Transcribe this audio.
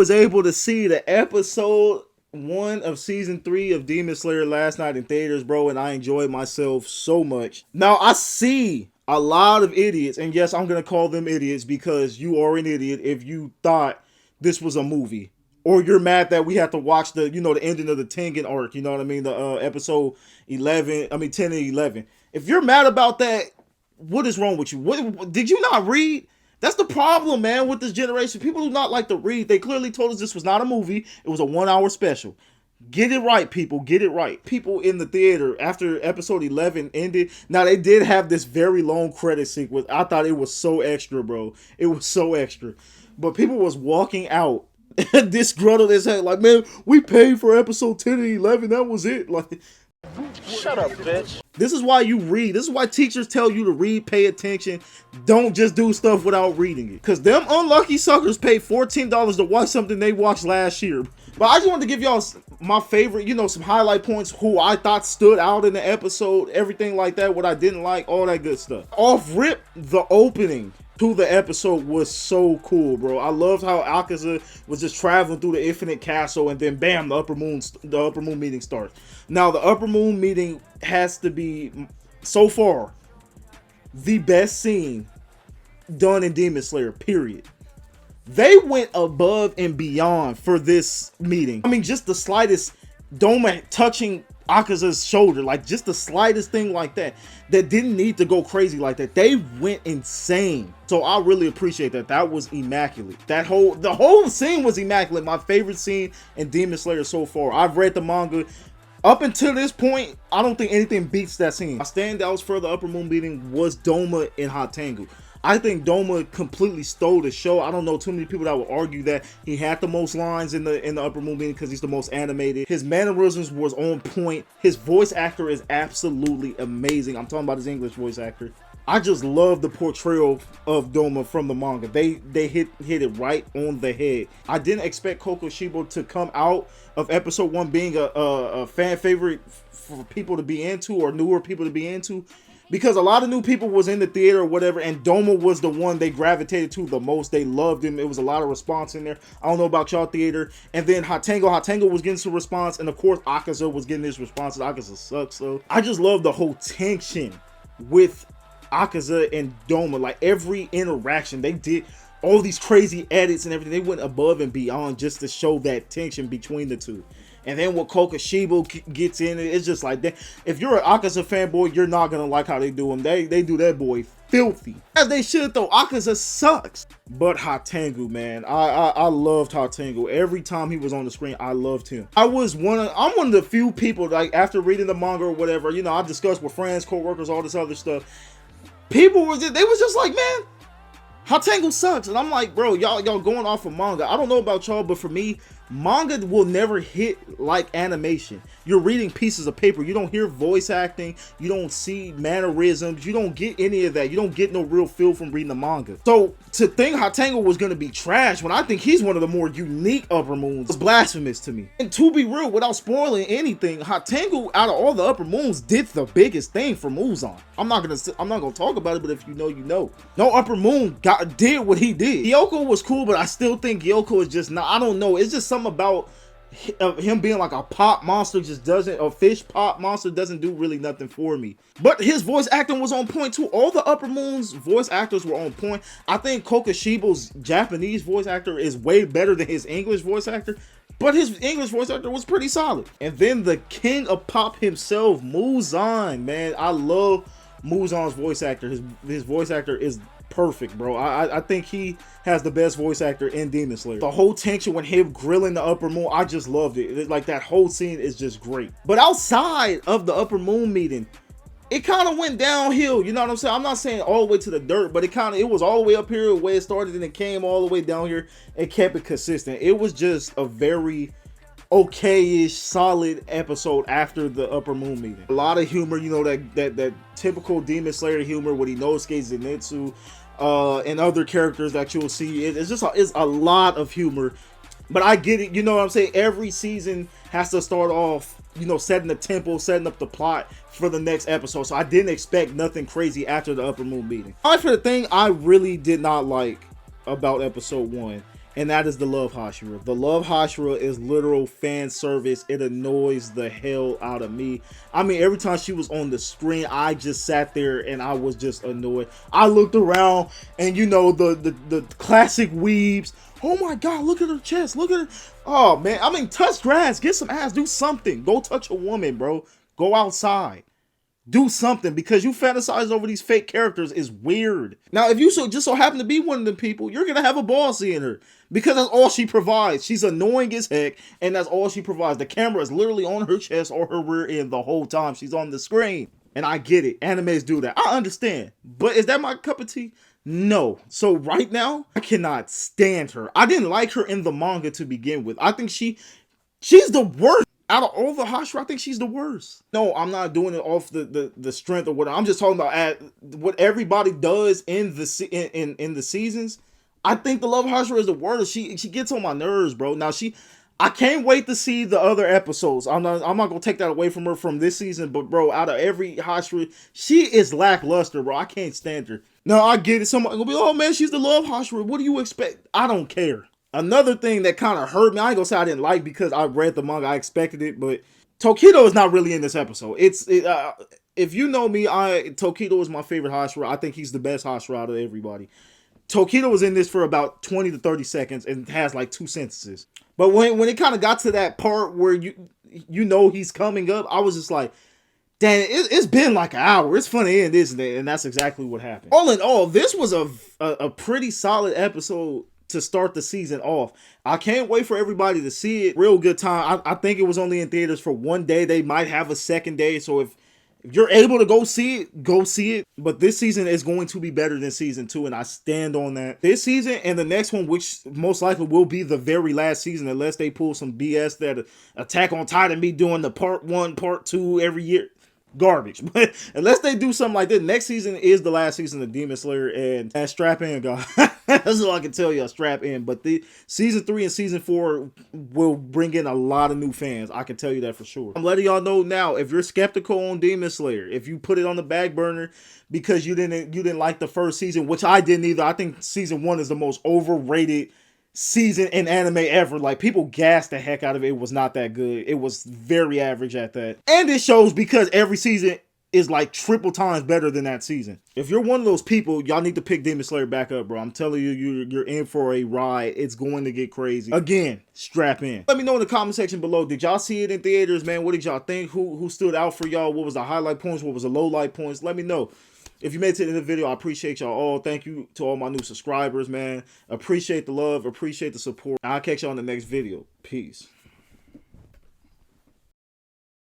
Was able to see the episode 1 of season 3 of Demon Slayer last night in theaters, bro, and I enjoyed myself so much. Now, I see a lot of idiots, and yes, I'm going to call them idiots because you are an idiot if you thought this was a movie. Or you're mad that we have to watch the, the ending of the Tengen arc, you know what I mean? The episode 10 and 11. If you're mad about that, what is wrong with you? What did you not read? That's the problem, man, with this generation. People do not like to read. They clearly told us this was not a movie. It was a 1-hour special. Get it right, people. Get it right. People in the theater, after episode 11 ended, now they did have this very long credit sequence. I thought it was so extra, bro. It was so extra. But people was walking out disgruntled as heck. Like, man, we paid for episode 10 and 11. That was it. Like, shut up, bitch. This is why you read. This is why teachers tell you to read, pay attention. Don't just do stuff without reading it. Because them unlucky suckers paid $14 to watch something they watched last year. But I just wanted to give y'all my favorite, some highlight points, who I thought stood out in the episode, everything like that, what I didn't like, all that good stuff. Off rip, the opening to the episode was so cool, bro. I loved how Akaza was just traveling through the Infinite Castle, and then bam, the upper moon meeting starts. Now, the upper moon meeting has to be, so far, the best scene done in Demon Slayer, period. They went above and beyond for this meeting. I mean, just the slightest Doma touching Akaza's shoulder, like just the slightest thing like that didn't need to go crazy like that. They went insane. So I really appreciate that. That was immaculate. The whole scene was immaculate. My favorite scene in Demon Slayer so far. I've read the manga. Up until this point, I don't think anything beats that scene. My standouts for the upper moon meeting was Doma and Hatengu. I think Doma completely stole the show. I don't know too many people that would argue that he had the most lines in the upper moon meeting because he's the most animated. His mannerisms was on point. His voice actor is absolutely amazing. I'm talking about his English voice actor. I just love the portrayal of Doma from the manga. They hit it right on the head. I didn't expect Kokoshibo to come out of episode 1 being a fan favorite for people to be into, or newer people to be into, because a lot of new people was in the theater or whatever, and Doma was the one they gravitated to the most. They loved him. It was a lot of response in there. I don't know about y'all theater. And then Hatengo was getting some response, and of course Akaza was getting his response. Akaza sucks, so I just love the whole tension with Akaza and Doma. Like, every interaction they did, all these crazy edits and everything, they went above and beyond just to show that tension between the two. And then when Kokoshibo gets in it, it's just like that. If you're an Akaza fanboy, you're not gonna like how they do him. They do that boy filthy, as they should though. Akaza sucks. But Hatengu, man, I loved Hatengu. Every time he was on the screen, I loved him. I'm one of the few people, like, after reading the manga or whatever, I discussed with friends, co-workers, all this other stuff. People was just like, man, Hatengu sucks. And I'm like, bro, y'all going off of manga. I don't know about y'all, but for me, manga will never hit like animation. You're reading pieces of paper. You don't hear voice acting. You don't see mannerisms. You don't get any of that. You don't get no real feel from reading the manga. So to think Hatengu was going to be trash when I think he's one of the more unique upper moons was blasphemous to me. And to be real, without spoiling anything, Hatengu out of all the upper moons did the biggest thing for Muzan. I'm not gonna talk about it, but if you know, you know. No upper moon did what he did. Gyoko was cool, but I still think Gyoko is just not. I don't know. It's just something about him being like a pop monster a fish pop monster doesn't do really nothing for me. But his voice acting was on point too. All the upper moons voice actors were on point. I think Kokoshibo's Japanese voice actor is way better than his English voice actor, but his English voice actor was pretty solid. And then the king of pop himself, Muzan, man, I love Muzan's voice actor. His voice actor is perfect, bro. I think he has the best voice actor in Demon Slayer. The whole tension with him grilling the upper moon, I just loved it. Like, that whole scene is just great. But outside of the upper moon meeting, it kind of went downhill. You know what I'm saying? I'm not saying all the way to the dirt, but it was all the way up here the way it started, and it came all the way down here and kept it consistent. It was just a very okay-ish, solid episode after the upper moon meeting. A lot of humor, that typical Demon Slayer humor with Inosuke Zenitsu, and other characters that you'll see. It's a lot of humor. But I get it, you know what I'm saying? Every season has to start off, setting the tempo, setting up the plot for the next episode. So I didn't expect nothing crazy after the upper moon meeting. For the thing I really did not like about episode 1 And that is the Love Hashira. The Love Hashira is literal fan service. It annoys the hell out of me. I mean, every time she was on the screen, I just sat there and I was just annoyed. I looked around and you know, the classic weebs. Oh my god, look at her chest. Look at her. Oh man, I mean, touch grass, get some ass, do something. Go touch a woman, bro. Go outside. Do something, because you fantasize over these fake characters is weird. Now, if you just so happen to be one of the people, you're gonna have a ball seeing her, because that's all she provides. She's annoying as heck, and that's all she provides. The camera is literally on her chest or her rear end the whole time she's on the screen. And I get it, animes do that. I understand, but is that my cup of tea? No. So right now, I cannot stand her. I didn't like her in the manga to begin with. I think she's the worst. Out of all the Hashira, I think she's the worst. No, I'm not doing it off the strength or whatever. I'm just talking about what everybody does in the seasons. I think the Love Hashira is the worst. She gets on my nerves, bro. Now I can't wait to see the other episodes. I'm not gonna take that away from her from this season, but bro, out of every Hashira, she is lackluster, bro. I can't stand her. No, I get it. Somebody gonna be, oh man, she's the Love Hashira. What do you expect? I don't care. Another thing that kind of hurt me, I ain't gonna say I didn't like because I read the manga, I expected it, but Tokido is not really in this episode. If you know me, Tokido is my favorite Hashira. I think he's the best Hashira out of everybody. Tokido was in this for about 20 to 30 seconds and has like 2 sentences. But when it kind of got to that part where you know he's coming up, I was just like, damn, it's been like an hour. It's funny, isn't it? And that's exactly what happened. All in all, this was a pretty solid episode to start the season off. I can't wait for everybody to see it. Real good time. I think it was only in theaters for 1 day. They might have a second day. So if you're able to go see it, go see it. But this season is going to be better than season 2, and I stand on that. This season and the next one, which most likely will be the very last season, unless they pull some BS that Attack on Titan be doing the part 1, part 2 every year. Garbage. But unless they do something like this, next season is the last season of Demon Slayer, and strap in, guys. That's all I can tell you. Strap in. But the season 3 and season 4 will bring in a lot of new fans. I can tell you that for sure. I'm letting y'all know now, if you're skeptical on Demon Slayer, if you put it on the back burner because you didn't like the first season, which I didn't either. I think season 1 is the most overrated season in anime ever. Like, people gassed the heck out of it. It was not that good. It was very average at that. And it shows because every season is like triple times better than that season. If you're one of those people, y'all need to pick Demon Slayer back up, bro. I'm telling you, you're in for a ride. It's going to get crazy. Again, strap in. Let me know in the comment section below. Did y'all see it in theaters, man? What did y'all think? Who stood out for y'all? What was the highlight points? What was the low light points? Let me know. If you made it to the end of the video, I appreciate y'all all. Thank you to all my new subscribers, man. Appreciate the love. Appreciate the support. I'll catch y'all in the next video. Peace.